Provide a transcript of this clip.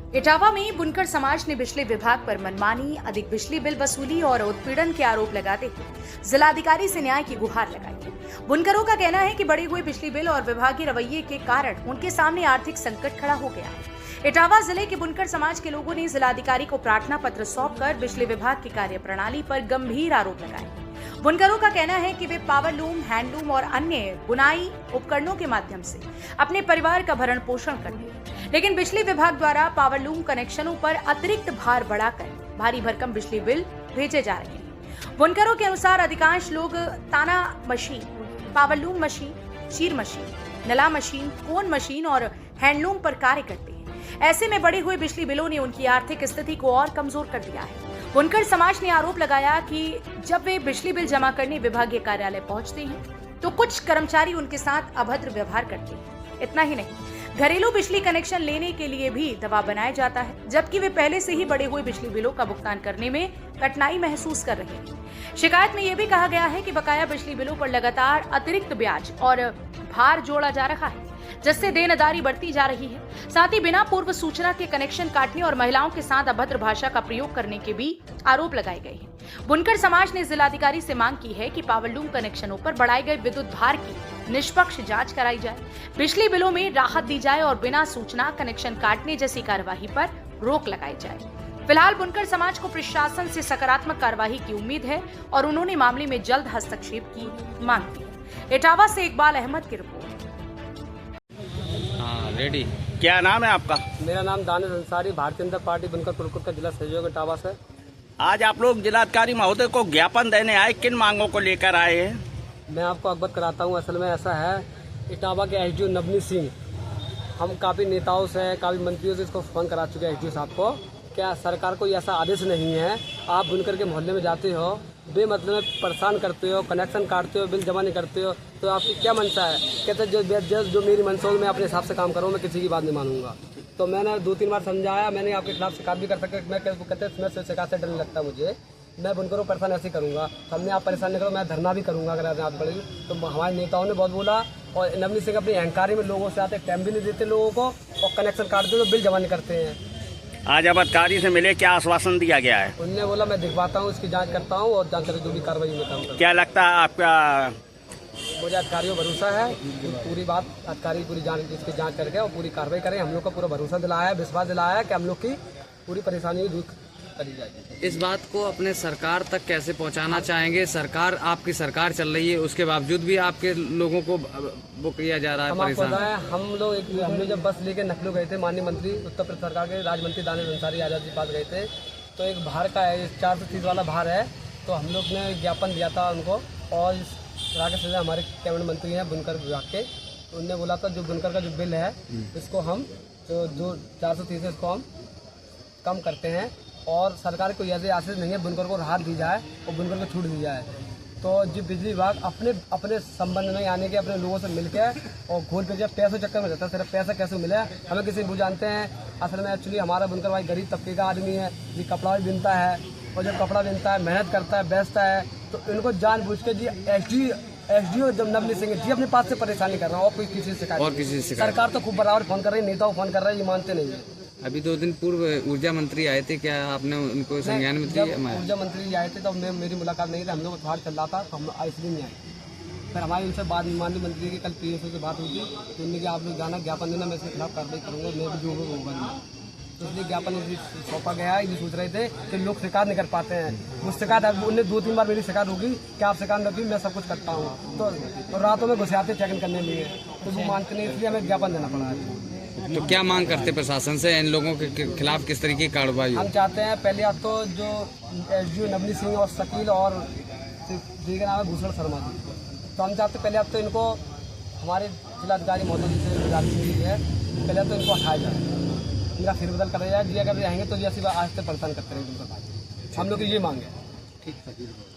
इटावा में बुनकर समाज ने बिजली विभाग पर मनमानी, अधिक बिजली बिल वसूली और उत्पीड़न के आरोप लगाते हुए जिलाधिकारी से न्याय की गुहार लगाई है। बुनकरों का कहना है कि बढ़े हुए बिजली बिल और विभागीय रवैये के कारण उनके सामने आर्थिक संकट खड़ा हो गया है। इटावा जिले के बुनकर समाज के लोगों ने जिलाधिकारी को प्रार्थना पत्र सौंपकर बिजली विभाग की कार्यप्रणाली पर गंभीर आरोप लगाए। बुनकरों का कहना है कि वे पावर लूम, हैंडलूम और अन्य बुनाई उपकरणों के माध्यम से अपने परिवार का भरण पोषण करते हैं, लेकिन बिजली विभाग द्वारा पावर लूम कनेक्शनों पर अतिरिक्त भार बढ़ाकर भारी भरकम बिजली बिल भेजे जा रहे हैं। बुनकरों के अनुसार अधिकांश लोग ताना मशीन, पावर लूम मशीन, चीर मशीन, नला मशीन, कोन मशीन और हैंडलूम पर कार्य करते हैं। ऐसे में बढ़े हुए बिजली बिलों ने उनकी आर्थिक स्थिति को और कमजोर कर दिया है। बुनकर समाज ने आरोप लगाया कि जब वे बिजली बिल जमा करने विभागीय कार्यालय पहुंचते हैं तो कुछ कर्मचारी उनके साथ अभद्र व्यवहार करते हैं। इतना ही नहीं, घरेलू बिजली कनेक्शन लेने के लिए भी दबाव बनाया जाता है, जबकि वे पहले से ही बढ़े हुए बिजली बिलों का भुगतान करने में कठिनाई महसूस कर रहे हैं। शिकायत में यह भी कहा गया है कि बकाया बिजली बिलों पर लगातार अतिरिक्त ब्याज और भार जोड़ा जा रहा है, जिससे देनदारी बढ़ती जा रही है। साथ ही बिना पूर्व सूचना के कनेक्शन काटने और महिलाओं के साथ अभद्र भाषा का प्रयोग करने के भी आरोप लगाए गए हैं। बुनकर समाज ने जिलाधिकारी से मांग की है कि पावर लूम कनेक्शनों पर बढ़ाए गए विद्युत भार की निष्पक्ष जांच कराई जाए, बिजली बिलों में राहत दी जाए और बिना सूचना कनेक्शन काटने जैसी कार्यवाही पर रोक लगाई जाए। फिलहाल बुनकर समाज को प्रशासन से सकारात्मक कार्यवाही की उम्मीद है और उन्होंने मामले में जल्द हस्तक्षेप की मांग की है। इटावा से इकबाल अहमद की रिपोर्ट। रेडी। क्या नाम है आपका? मेरा नाम दानिश अंसारी, भारतीय जनता पार्टी बुनकर कुलकुट का जिला सहयोग इटावा से। आज आप लोग जिलाधिकारी महोदय को ज्ञापन देने आए, किन मांगों को लेकर आए हैं? मैं आपको अवगत कराता हूँ। असल में ऐसा है, इटावा के एसडीओ नवनीत सिंह, हम काफ़ी नेताओं से, काफ़ी मंत्रियों से इसको फोन करा चुके हैं एसडीओ साहब को। क्या सरकार को ऐसा आदेश नहीं है, आप बुनकर के मोहल्ले में जाते हो, बेमतलब में परेशान करते हो, कनेक्शन काटते हो, बिल जमा नहीं करते हो, तो आपकी क्या मंशा है? कहते जो मेरी मंशा हो मैं अपने हिसाब से काम करूँ, मैं किसी की बात नहीं मानूंगा। तो मैंने 2-3 बार समझाया, मैंने आपके खिलाफ शिकायत भी कर सकते, मैं कहते मैं शिकायत से डर नहीं लगता मुझे, मैं बुनकरों को परेशान ऐसे करूँगा। हमने आप परेशान नहीं करो, मैं धरना भी करूँगा अगर आप बढ़ेगी। तो हमारे नेताओं ने बहुत बोला और नवनीत सिंह अपनी अहंकारी में लोगों से आते, टाइम भी नहीं देते लोगों को और कनेक्शन काटते तो बिल जमा नहीं करते हैं। आज अब अधिकारी से मिले, क्या आश्वासन दिया गया है? उनने बोला मैं दिखवाता हूँ, इसकी जांच करता हूँ और जांच करके जो भी कार्रवाई में करूँगा। क्या लगता है आपका? मुझे अधिकारियों पर भरोसा है कि पूरी बात अधिकारी पूरी जांच, इसकी जांच करके और पूरी कार्रवाई करें। हम लोग को पूरा भरोसा दिलाया है, विश्वास दिलाया है कि हम लोग की पूरी परेशानी दूर करी जाएगी। इस बात को अपने सरकार तक कैसे पहुंचाना चाहेंगे? सरकार, आपकी सरकार चल रही है, उसके बावजूद भी आपके लोगों को वो किया जा रहा है परेशान। हमने जब बस लेके नखलू गए थे, माननीय मंत्री उत्तर प्रदेश सरकार के राज्य मंत्री दानिश अंसारी आजाद जी पास गए थे, तो एक भार का 430 वाला भार है, तो हम लोग ने ज्ञापन दिया था उनको। और राकेश सिंह हमारे कैबिनेट मंत्री हैं बुनकर विभाग के, तो उनने बोला था जो बुनकर का जो बिल है इसको हम जो 430 है इसको हम कम करते हैं और सरकार को यह आशीष नहीं है, बुनकर को राहत दी जाए और बुनकर को छूट दी जाए। तो जो बिजली विभाग अपने संबंध में यानी कि अपने लोगों से मिलकर और घोल पे जब पैसों चक्कर में रहता है, सिर्फ पैसा कैसे मिले हमें किसी को जानते हैं। असल में एक्चुअली हमारा बुनकर भाई गरीब तबके का आदमी है, ये कपड़ा भी बिनता है और जब कपड़ा बिनता है, मेहनत करता है, बेचता है, तो इनको जानबूझ के जी एसडीओ जब नवनीत सिंह जी अपने पास से परेशानी कर रहा है और कोई किसी से शिकायत। सरकार तो खूब बराबर फोन कर रही है, नेताओं फोन कर रहे हैं, ये मानते नहीं है। अभी 2 दिन पूर्व ऊर्जा मंत्री आए थे, क्या आपने उनको संज्ञान में दिया? ऊर्जा मंत्री आए थे तो मेरी मुलाकात नहीं थी, हम लोग बाहर चल रहा था तो हम इसलिए नहीं आए। फिर हमारी उनसे बाद माननीय मंत्री की कल पीएसओ से बात हुई थी, तो उन्होंने कहा आप लोग जाना, ज्ञापन देना, मैं इसके खिलाफ कार्रवाई करूँगा, मैं भी जो होगा नहीं। तो इसलिए ज्ञापन सौंपा गया है। ये सोच रहे थे कि लोग शिकायत नहीं कर पाते हैं, वो शिकायत उन्हें 2-3 बार मेरी शिकायत होगी कि आप शिकायत करती, मैं सब कुछ करता हूँ, तो रातों में घुस आते चेकिंग करने लिए, तो वो मानते नहीं, इसलिए हमें ज्ञापन देना पड़ा है। तो क्या मांग करते प्रशासन से? इन लोगों के खिलाफ किस तरीके की कार्रवाई? हम चाहते हैं पहले आप तो जो एसडीओ नवनीत सिंह और शकील और जी का नाम है भूषण शर्मा जी, तो हम चाहते पहले आप तो इनको हमारे जिलाधिकारी महोदय जी से गुजारिश है, पहले तो इनको हटाया जाए, इनका फेरबदल कराया जाए। जी अगर रहेंगे तो जैसी बात आज से परेशान करते रहेंगे, हम लोग की ये मांग है। ठीक है।